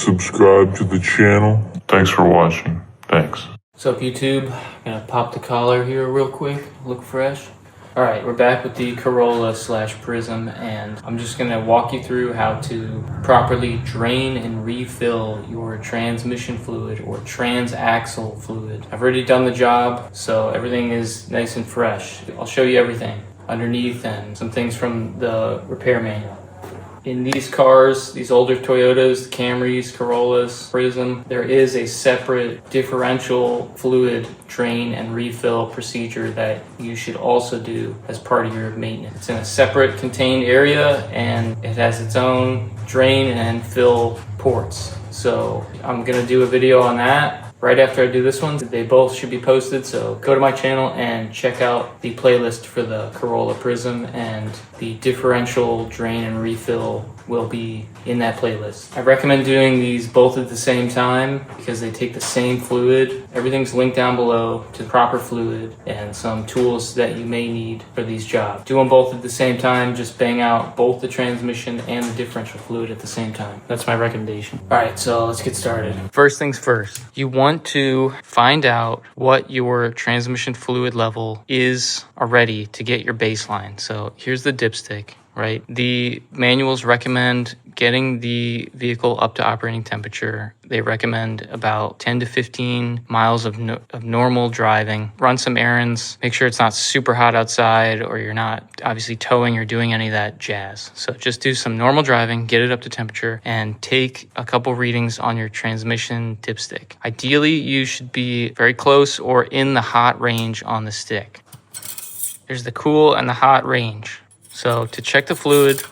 subscribe to the channel. Thanks for watching. Thanks. What's up, YouTube? Gonna pop the collar here real quick, look fresh. All right, we're back with the Corolla slash Prizm, and I'm just gonna walk you through how to properly drain and refill your transmission fluid or transaxle fluid. I've already done the job, so everything is nice and fresh. I'll show you everything underneath and some things from the repair manual. In these cars, these older Toyotas, Camrys, Corollas, Prizm, there is a separate differential fluid drain and refill procedure that you should also do as part of your maintenance. It's in a separate contained area and it has its own drain and fill ports. So I'm gonna do a video on that right after I do this one. They both should be posted, so go to my channel and check out the playlist for the Corolla Prizm, and the differential drain and refill will be in that playlist. I recommend doing these both at the same time because they take the same fluid. Everything's linked down below to the proper fluid and some tools that you may need for these jobs. Do them both at the same time, just bang out both the transmission and the differential fluid at the same time. That's my recommendation. All right, so let's get started. First things first, you want to find out what your transmission fluid level is already to get your baseline. So here's the dipstick, right? The manuals recommend getting the vehicle up to operating temperature. They recommend about 10 to 15 miles of normal driving. Run some errands, make sure it's not super hot outside or you're not obviously towing or doing any of that jazz. So just do some normal driving, get it up to temperature, and take a couple readings on your transmission dipstick. Ideally, you should be very close or in the hot range on the stick. There's the cool and the hot range. So to check the fluid,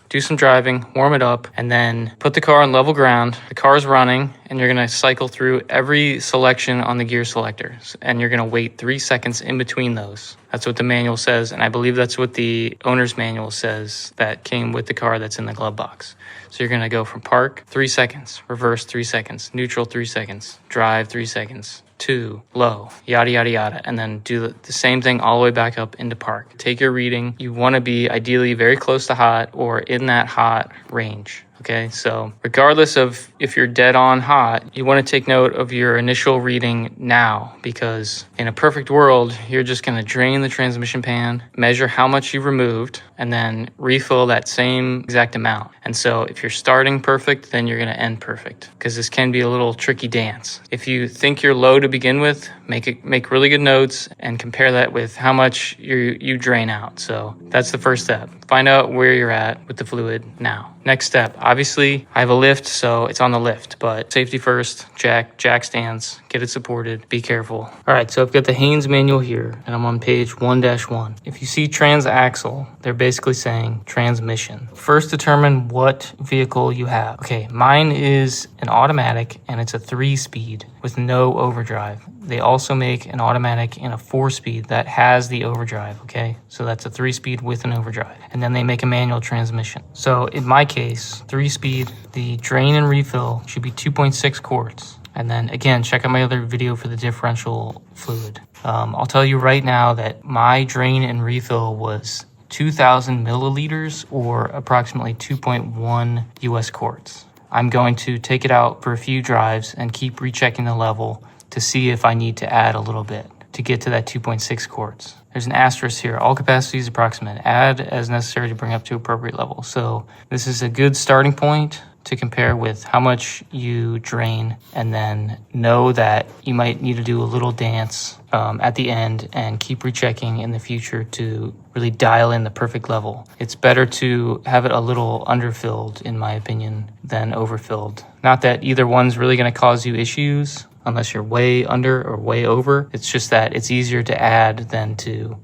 do some driving, warm it up, and then put the car on level ground. The car is running, and you're gonna cycle through every selection on the gear selector. And you're gonna wait 3 seconds in between those. That's what the manual says, and I believe that's what the owner's manual says that came with the car that's in the glove box. So you're gonna go from park, 3 seconds, reverse 3 seconds, neutral 3 seconds, drive 3 seconds, 2, low, yada, yada, yada, and then do the same thing all the way back up into park. Take your reading. You want to be ideally very close to hot or in that hot range. Okay, so regardless of if you're dead on hot, you want to take note of your initial reading now, because in a perfect world, you're just going to drain the transmission pan, measure how much you removed, and then refill that same exact amount. And so if you're starting perfect, then you're going to end perfect, because this can be a little tricky dance. If you think you're low to begin with, make really good notes and compare that with how much you drain out. So that's the first step. Find out where you're at with the fluid now. Next step, obviously I have a lift, so it's on the lift, but safety first, jack stands, get it supported, be careful. All right, so I've got the Haynes manual here, and I'm on page 1-1. If you see transaxle, they're basically saying transmission. First, determine what vehicle you have. Okay, mine is an automatic, and it's a 3-speed with no overdrive. They also make an automatic in a 4-speed that has the overdrive, okay? So that's a 3-speed with an overdrive. And then they make a manual transmission. So in my case, 3-speed, the drain and refill should be 2.6 quarts. And then again, check out my other video for the differential fluid. I'll tell you right now that my drain and refill was 2,000 milliliters or approximately 2.1 US quarts. I'm going to take it out for a few drives and keep rechecking the level to see if I need to add a little bit to get to that 2.6 quarts. There's an asterisk here. All capacity is approximate. Add as necessary to bring up to appropriate level. So this is a good starting point to compare with how much you drain, and then know that you might need to do a little dance at the end and keep rechecking in the future to really dial in the perfect level. It's better to have it a little underfilled, in my opinion, than overfilled. Not that either one's really going to cause you issues unless you're way under or way over. It's just that it's easier to add than to,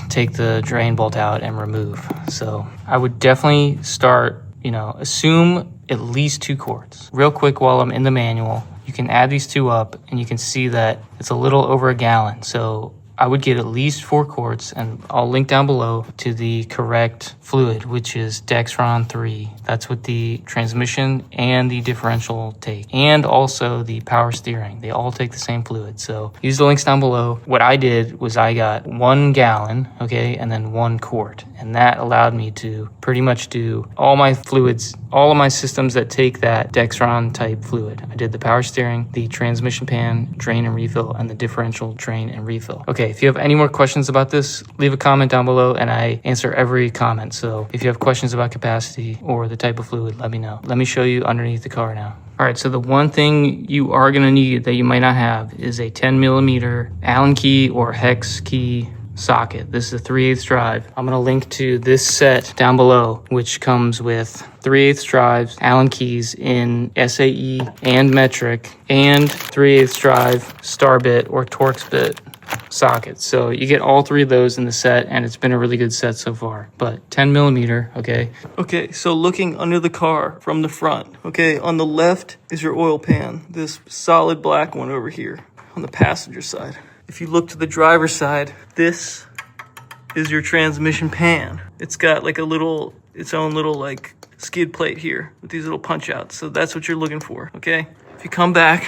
take the drain bolt out and remove. So I would definitely start, assume at least 2 quarts. Real quick, while I'm in the manual, you can add these two up and you can see that it's a little over a gallon. So I would get at least 4 quarts, and I'll link down below to the correct fluid, which is Dexron 3. That's what the transmission and the differential take, and also the power steering. They all take the same fluid. So use the links down below. What I did was I got 1 gallon, okay, and then 1 quart. And that allowed me to pretty much do all my fluids, all of my systems that take that Dexron type fluid. I did the power steering, the transmission pan, drain and refill, and the differential drain and refill. Okay, if you have any more questions about this, leave a comment down below and I answer every comment. So if you have questions about capacity or the type of fluid, let me know. Let me show you underneath the car now. All right, so the one thing you are gonna need that you might not have is a 10mm Allen key or hex key socket. This is a 3/8 drive. I'm gonna link to this set down below, which comes with 3/8 drives, Allen keys in SAE and metric, and 3/8 drive star bit or Torx bit sockets. So you get all 3 of those in the set, and it's been a really good set so far. But 10mm, okay? Okay, so looking under the car from the front, okay, on the left is your oil pan, this solid black one over here on the passenger side. If you look to the driver's side, this is your transmission pan. It's got like its own little like skid plate here with these little punch outs. So that's what you're looking for, okay? If you come back,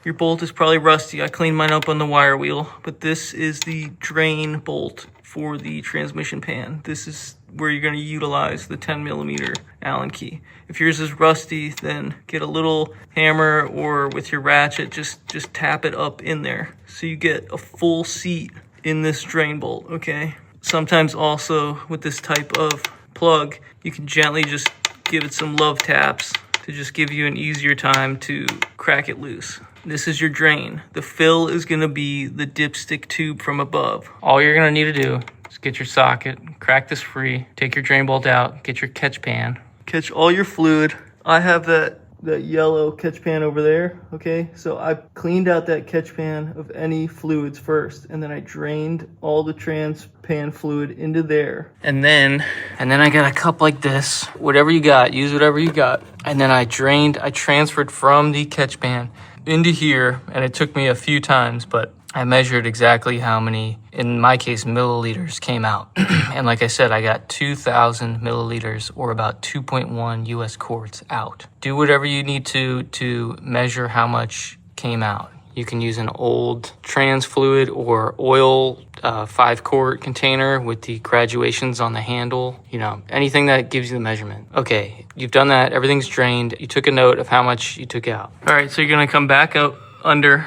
your bolt is probably rusty. I cleaned mine up on the wire wheel, but this is the drain bolt for the transmission pan. This is where you're gonna utilize the 10mm Allen key. If yours is rusty, then get a little hammer or with your ratchet, just tap it up in there so you get a full seat in this drain bolt, okay? Sometimes also with this type of plug, you can gently just give it some love taps to just give you an easier time to crack it loose. This is your drain. The fill is gonna be the dipstick tube from above. All you're gonna need to do is get your socket, crack this free, take your drain bolt out, get your catch pan, catch all your fluid. I have that yellow catch pan over there, okay? So I cleaned out that catch pan of any fluids first, and then I drained all the trans pan fluid into there. And then I got a cup like this. Whatever you got, use whatever you got. And then I transferred from the catch pan into here, and it took me a few times, but I measured exactly how many, in my case, milliliters came out. And like I said, I got 2,000 milliliters or about 2.1 US quarts out. Do whatever you need to measure how much came out. You can use an old trans fluid or oil 5-quart container with the graduations on the handle, you know, anything that gives you the measurement. Okay, you've done that, everything's drained. You took a note of how much you took out. All right, so you're gonna come back out under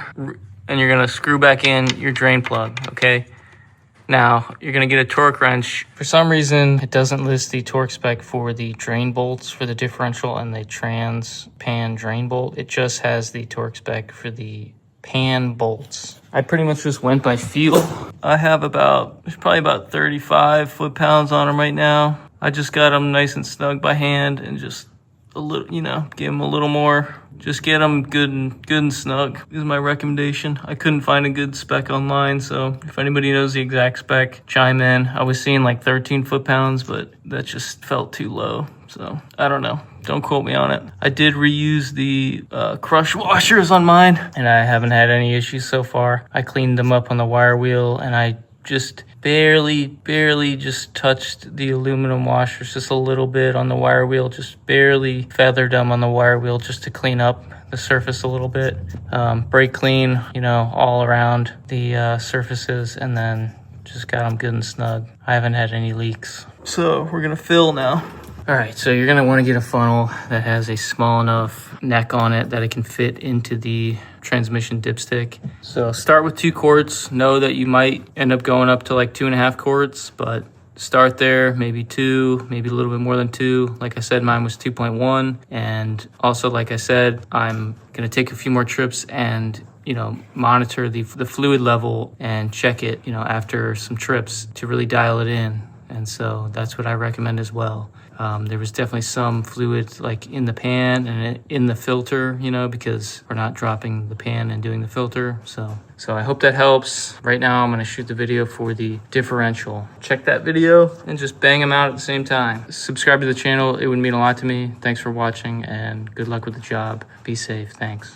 and you're gonna screw back in your drain plug, okay? Now, you're gonna get a torque wrench. For some reason, it doesn't list the torque spec for the drain bolts for the differential and the trans pan drain bolt. It just has the torque spec for the pan bolts. I pretty much just went by feel. I have there's probably about 35 foot-pounds on them right now. I just got them nice and snug by hand and just a little, you know, give them a little more. Just get them good and snug is my recommendation. I couldn't find a good spec online, so if anybody knows the exact spec, chime in. I was seeing like 13 foot-pounds, but that just felt too low. So I don't know. Don't quote me on it. I did reuse the crush washers on mine, and I haven't had any issues so far. I cleaned them up on the wire wheel, and I just barely just touched the aluminum washers just a little bit on the wire wheel, just barely feathered them on the wire wheel just to clean up the surface a little bit. Brake clean, you know, all around the surfaces, and then just got them good and snug. I haven't had any leaks. So we're gonna fill now. All right, so you're gonna wanna get a funnel that has a small enough neck on it that it can fit into the transmission dipstick. So start with 2 quarts. Know that you might end up going up to like 2.5 quarts, but start there, maybe 2, maybe a little bit more than 2. Like I said, mine was 2.1. And also, like I said, I'm gonna take a few more trips and, you know, monitor the fluid level and check it, you know, after some trips to really dial it in. And so that's what I recommend as well. There was definitely some fluid like in the pan and in the filter, you know, because we're not dropping the pan and doing the filter. So I hope that helps. Right now I'm gonna shoot the video for the differential. Check that video and just bang them out at the same time. Subscribe to the channel, it would mean a lot to me. Thanks for watching and good luck with the job. Be safe, thanks.